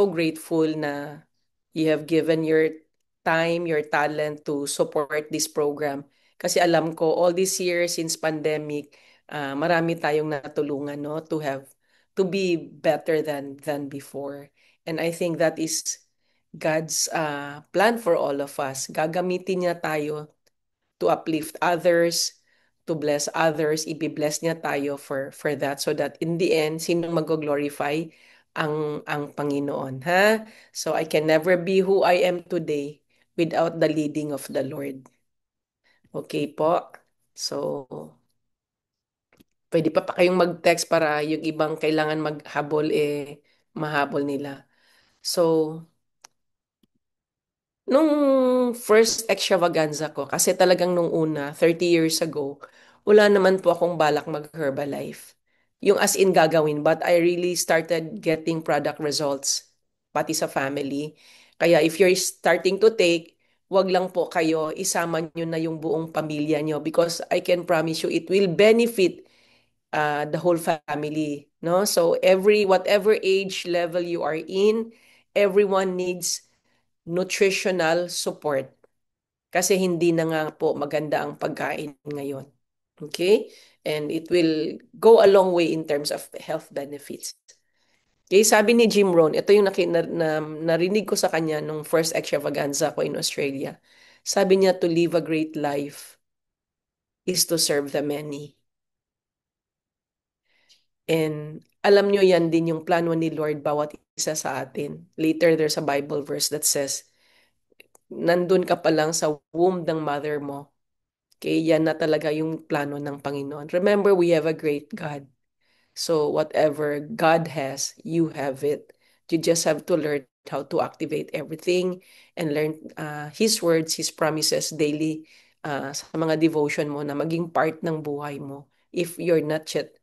grateful na you have given your time, your talent to support this program. Kasi alam ko, all these years since pandemic, marami tayong natulungan, no, to be better than before. And I think that is God's plan for all of us. Gagamitin niya tayo to uplift others, to bless others, ibi-bless niya tayo for that so that in the end, sinong mag-glorify ang Panginoon, ha? So I can never be who I am today without the leading of the Lord. Okay po? So, pwede pa kayong mag-text para yung ibang kailangan maghabol, mahabol nila. So, nung first extravaganza ko, kasi talagang nung una, 30 years ago, wala naman po akong balak mag-Herbalife. Yung as in gagawin, but I really started getting product results, pati sa family. Kaya if you're starting to take, wag lang po kayo, isama nyo na yung buong pamilya nyo because I can promise you it will benefit the whole family. No? So whatever age level you are in, everyone needs nutritional support kasi hindi na nga po maganda ang pagkain ngayon. Okay? And it will go a long way in terms of health benefits. Okay, sabi ni Jim Rohn, ito yung narinig ko sa kanya nung first extravaganza ko in Australia. Sabi niya, to live a great life is to serve the many. And alam nyo yan din yung plano ni Lord bawat isa sa atin. Later, there's a Bible verse that says, nandun ka pa lang sa womb ng mother mo. Okay, yan na talaga yung plano ng Panginoon. Remember, we have a great God. So whatever God has, you have it. You just have to learn how to activate everything and learn His words, His promises daily sa mga devotion mo na maging part ng buhay mo if you're not yet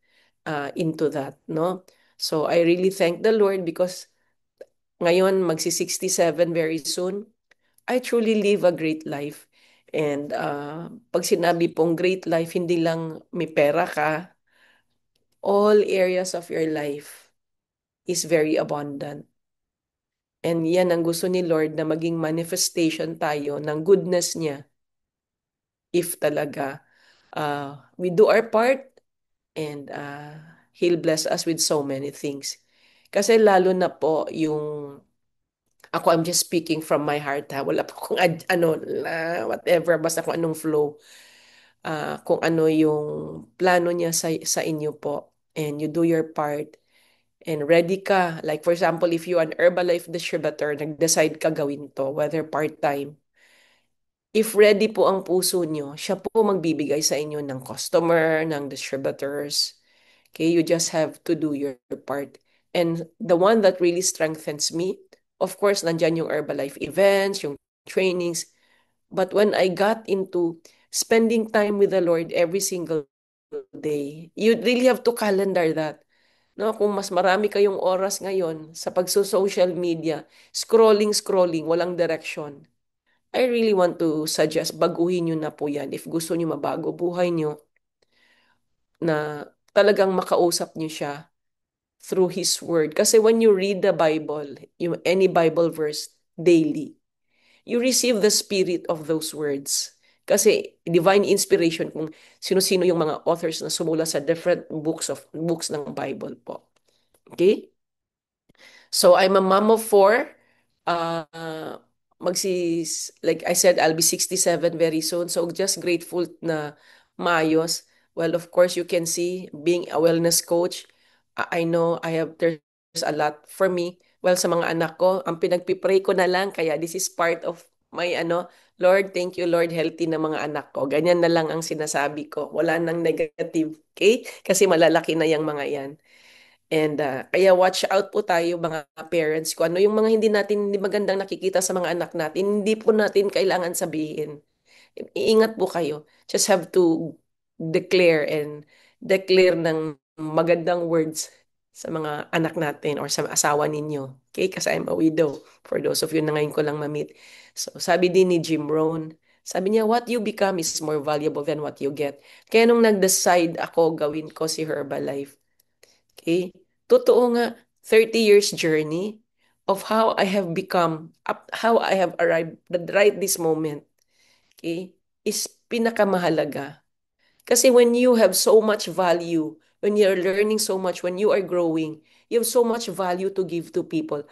into that, no? So I really thank the Lord because ngayon magsi-67 very soon. I truly live a great life. And pag sinabi pong great life, hindi lang may pera ka, all areas of your life is very abundant. And yan ang gusto ni Lord na maging manifestation tayo ng goodness niya if talaga we do our part and He'll bless us with so many things. Kasi lalo na po yung ako, I'm just speaking from my heart ha. Wala po kung whatever, basta kung anong flow, kung ano yung plano niya sa inyo po. And you do your part and ready ka. Like for example, if you an Herbalife distributor, nag-decide ka gawin to, whether part-time, if ready po ang puso nyo, siya po magbibigay sa inyo ng customer, ng distributors. Okay, you just have to do your part. And the one that really strengthens me, of course, nandyan yung Herbalife events, yung trainings. But when I got into spending time with the Lord every single day, you really have to calendar that. No, kung mas marami kayong oras ngayon sa pagso-social media, scrolling, walang direction. I really want to suggest, baguhin nyo na po yan if gusto nyo mabago buhay nyo, na talagang makausap nyo siya through His Word. Kasi when you read the Bible, any Bible verse daily, you receive the spirit of those words. Kasi divine inspiration kung sino-sino yung mga authors na sumula sa different books ng Bible po. Okay? So I'm a mom of four. Uh, like I said, I'll be 67 very soon. So just grateful na maayos. Well, of course, you can see being a wellness coach, I know there's a lot for me. Well, sa mga anak ko, ang pinagpipray ko na lang, kaya this is part of my Lord, thank you Lord, healthy na mga anak ko. Ganyan na lang ang sinasabi ko. Wala nang negative, okay? Kasi malalaki na yung mga yan. And kaya watch out po tayo mga parents ko. Ano yung mga hindi magandang nakikita sa mga anak natin, hindi po natin kailangan sabihin. Iingat po kayo. Just have to declare ng magandang words sa mga anak natin or sa asawa ninyo. Okay? Kasi I'm a widow. For those of you na ngayon ko lang mamit. So, sabi din ni Jim Rohn, sabi niya, what you become is more valuable than what you get. Kaya nung nag-decide ako gawin ko si Herbalife, okay? Totoo nga, 30 years journey. of how I have become, how I have arrived right this moment, okay, is pinakamahalaga. Kasi when you have so much value, when you're learning so much, when you are growing, you have so much value to give to people.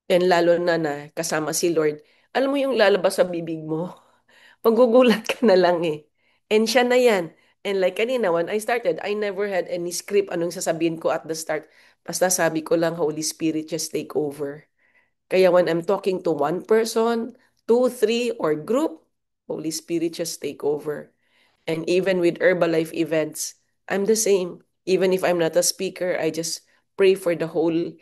And lalo na kasama si Lord, alam mo yung lalabas sa bibig mo, magugulat ka na lang eh. And siya na yan. And like kanina, when I started, I never had any script anong sasabihin ko at the start. Basta sabi ko lang, Holy Spirit, just take over. Kaya when I'm talking to one person, two, three, or group, Holy Spirit, just take over. And even with Herbalife events, I'm the same. Even if I'm not a speaker, I just pray for the whole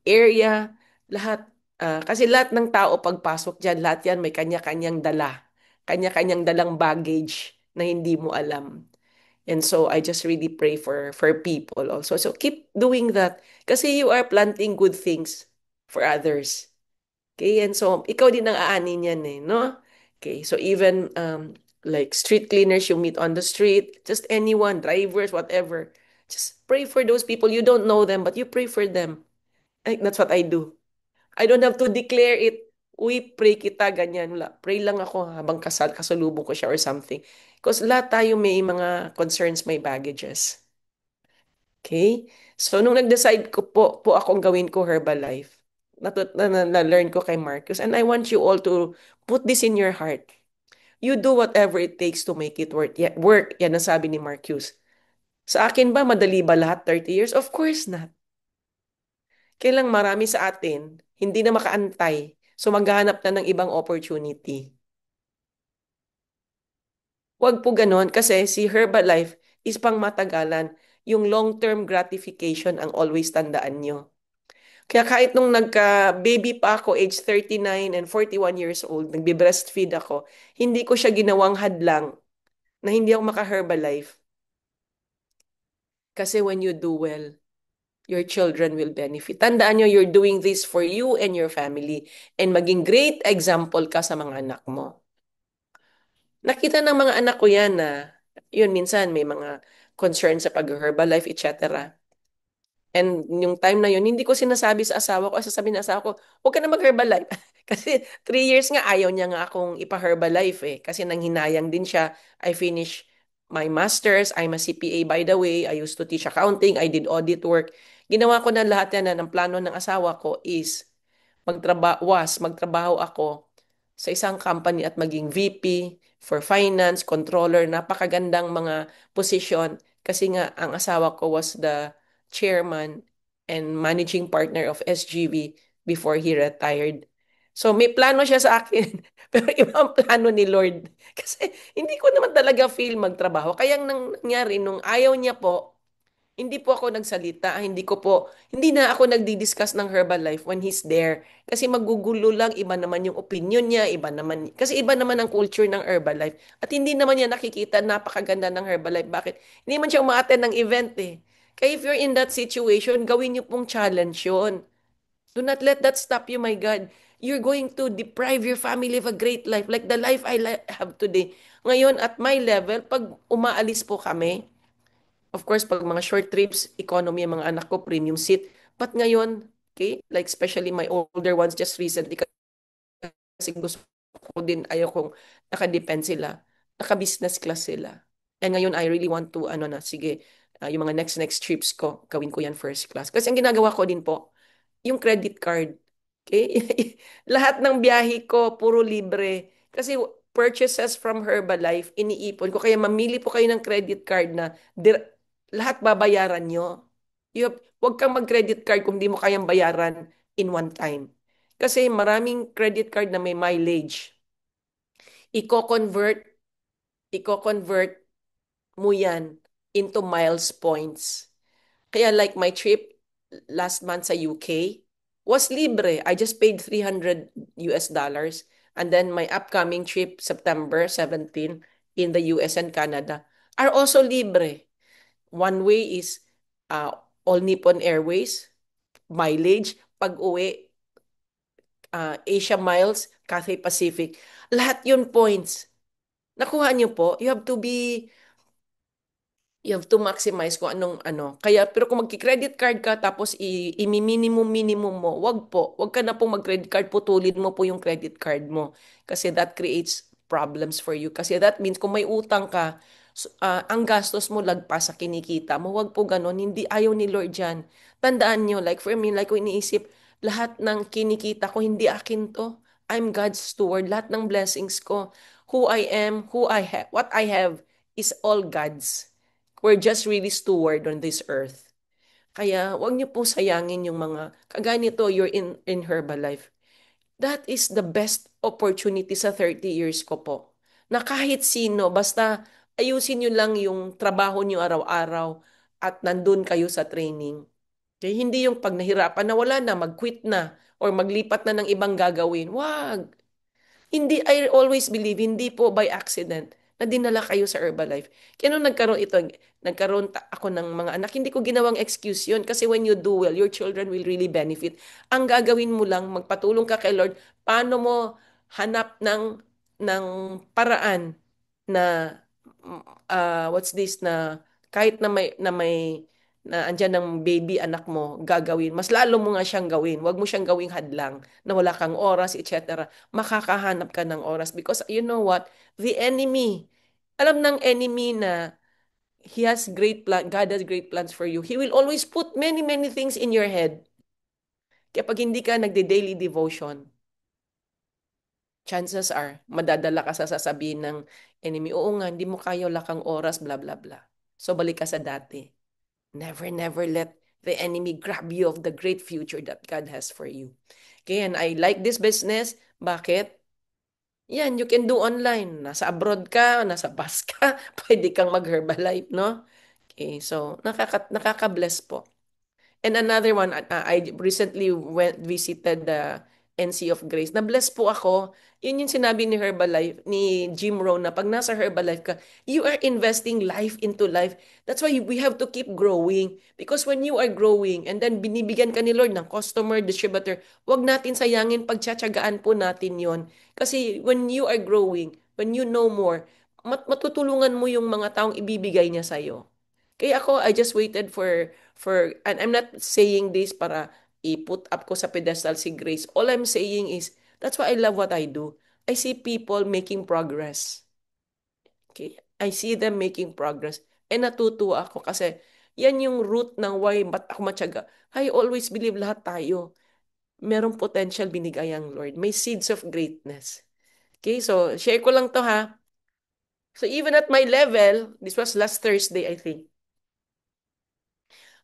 area, lahat. Kasi lahat ng tao pagpasok diyan, lahat yan may kanya-kanyang dala. Kanya-kanyang dalang baggage na hindi mo alam. And so I just really pray for people also. So keep doing that kasi you are planting good things for others. Okay, and so ikaw din ang aanin yan eh, no? Okay, so even like street cleaners you meet on the street, just anyone, drivers, whatever, just pray for those people. You don't know them, but you pray for them. Like, that's what I do. I don't have to declare it. Uy, pray kita, ganyan. Wala. Pray lang ako habang kasalubong ko siya or something. Because lahat tayo may mga concerns, may baggages. Okay? So, nung nag-decide ko po akong gawin ko Herbalife, na-learn ko kay Marcus, and I want you all to put this in your heart. You do whatever it takes to make it work. Work, yan ang sabi ni Marcus. Sa akin ba, madali ba lahat 30 years? Of course not. Kailang marami sa atin, hindi na makaantay. So, maghahanap na ng ibang opportunity. Huwag po ganon kasi si Herbalife is pang matagalan. Yung long-term gratification ang always tandaan nyo. Kaya kahit nung nagka-baby pa ako, age 39 and 41 years old, nagbe-breastfeed ako, hindi ko siya ginawang hadlang na hindi ako maka-Herbalife. Kasi when you do well, your children will benefit. Tandaan nyo, you're doing this for you and your family and maging great example ka sa mga anak mo. Nakita ng mga anak ko yan na, yun, minsan may mga concern sa pag-Herbalife, etc. And yung time na yun, hindi ko sinasabi sa asawa ko, sasabihin ng asawa ko, huwag ka na mag-Herbalife. Kasi 3 years nga, ayaw niya nga akong ipa-Herbalife eh. Kasi nanghinayang din siya. I finished my master's. I'm a CPA by the way. I used to teach accounting. I did audit work. Ginawa ko na lahat yan na ng plano ng asawa ko is magtrabaho ako sa isang company at maging VP for finance, controller, napakagandang mga posisyon. Kasi nga, ang asawa ko was the chairman and managing partner of SGV before he retired. So may plano siya sa akin, pero ibang plano ni Lord. Kasi hindi ko naman talaga feel magtrabaho. Kaya nangyari, nung ayaw niya po, hindi po ako nagsalita, hindi na ako nagdi-discuss ng Herbalife when he's there. Kasi magugulo lang, iba naman yung opinion niya, kasi iba naman ang culture ng Herbalife. At hindi naman niya nakikita napakaganda ng Herbalife. Bakit? Hindi man siya umaattend ng event eh. Kaya if you're in that situation, gawin niyo pong challenge yun. Do not let that stop you, my God. You're going to deprive your family of a great life, like the life have today. Ngayon, at my level, pag umaalis po kami, of course, pag mga short trips, economy ang mga anak ko, premium seat. But ngayon, okay, like especially my older ones just recently, kasi gusto ko din, ayaw kong nakadepend sila. Naka-business class sila. And ngayon, I really want to, sige, yung mga next trips ko, gawin ko yan first class. Kasi ang ginagawa ko din po, yung credit card. Okay? Lahat ng biyahe ko, puro libre. Kasi purchases from Herbalife, iniipon ko. Kaya mamili po kayo ng credit card na lahat babayaran nyo. Huwag kang mag-credit card kung di mo kayang bayaran in one time. Kasi maraming credit card na may mileage. Iko-convert, iko-convert mo yan into miles points. Kaya like my trip last month sa UK was libre. I just paid $300. And then my upcoming trip September 17 in the US and Canada are also libre. One way is uh, All Nippon Airways, mileage, pag-uwi, Asia Miles, Cathay Pacific. Lahat yun points. Nakuha niyo po. You have to be You have to maximize kung anong ano. Kaya, pero kung magki-credit card ka tapos i-minimum mo, wag po. Wag ka na pong mag-credit card, putulin mo po yung credit card mo. Kasi that creates problems for you. Kasi that means kung may utang ka, ang gastos mo lagpas sa kinikita mo. Wag po ganon. Hindi, ayaw ni Lord yan. Tandaan nyo, like for me, like ko iniisip, lahat ng kinikita ko, hindi akin to. I'm God's steward. Lahat ng blessings ko, who I am, who I have, what I have is all God's. We're just really steward on this earth. Kaya wag niyo po sayangin yung mga kagaya nito, you're in Herbalife. That is the best opportunity sa 30 years ko po. Na kahit sino, basta ayusin niyo lang yung trabaho niyo araw-araw at nandun kayo sa training. Kaya hindi yung pag nahirapan na wala na, mag-quit na or maglipat na ng ibang gagawin. Wag. Hindi, I always believe, hindi po by accident na dinala kayo sa Herbalife. Kaya nung nagkaroon ako ng mga anak, hindi ko ginawang excuse yun. Kasi when you do well, your children will really benefit. Ang gagawin mo lang, magpatulong ka kay Lord, paano mo hanap ng paraan na, what's this, na kahit na andyan ng baby anak mo, gagawin. Mas lalo mo nga siyang gawin. Huwag mo siyang gawing hadlang na wala kang oras, etc. Makakahanap ka ng oras because you know what? The enemy, alam ng enemy na he has great plan, God has great plans for you. He will always put many, many things in your head. Kaya pag hindi ka nagde-daily devotion, chances are, madadala ka sa sasabihin ng enemy, oo nga, hindi mo kaya, wala kang oras, bla bla bla. So balik ka sa dati. Never, never let the enemy grab you of the great future that God has for you. Kaya I like this business. Bakit? Yan, you can do online. Nasa abroad ka, nasa bus ka, pwede kang mag-Herbalife, no? Okay, so nakaka-bless po. And another one, I recently visited the NC of Grace. Na-bless po ako. Yun yung sinabi ni Herbalife, ni Jim Rohn, na pag nasa Herbalife ka, you are investing life into life. That's why we have to keep growing. Because when you are growing, and then binibigyan ka ni Lord ng customer, distributor, wag natin sayangin, pagtsatsagaan po natin yon. Kasi when you are growing, when you know more, matutulungan mo yung mga taong ibibigay niya sa'yo. Kaya ako, I just waited and I'm not saying this para i-put up ko sa pedestal si Grace. All I'm saying is, that's why I love what I do. I see people making progress. Okay? I see them making progress. And natutuwa ako kasi yan yung root ng why ba't ako matyaga. I always believe lahat tayo merong potential binigay ang Lord. May seeds of greatness. Okay, so share ko lang to ha. So even at my level, this was last Thursday, I think.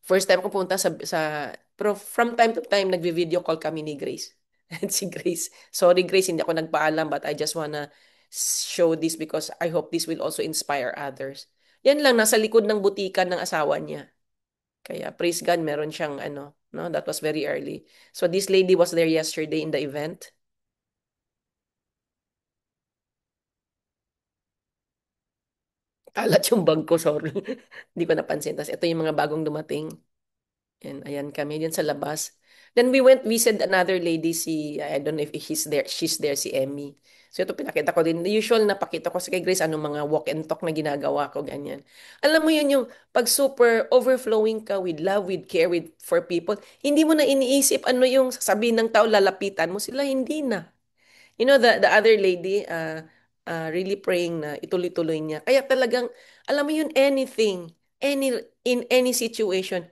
First time ko punta pero from time to time, nagvi-video call kami ni Grace. And si Grace, sorry Grace, hindi ako nagpaalam, but I just wanna show this because I hope this will also inspire others. Yan lang, nasa likod ng butikan ng asawa niya. Kaya praise God, meron siyang ano, no? That was very early. So this lady was there yesterday in the event. Kalat yung bag ko, sorry. Hindi ko napansin. Tapos ito yung mga bagong dumating. And ayan kami dyan sa labas. Then we visit another lady, I don't know if she's there, si Emmy. So ito pinakita ko din. The usual na pakita ko sa kay Grace, anong mga walk and talk na ginagawa ko, ganyan. Alam mo yun yung pag super overflowing ka with love, with care, for people, hindi mo na iniisip ano yung sasabihin ng tao, lalapitan mo sila, hindi na. You know, the other lady, really praying na ituloy-tuloy niya. Kaya talagang, alam mo yun, in any situation,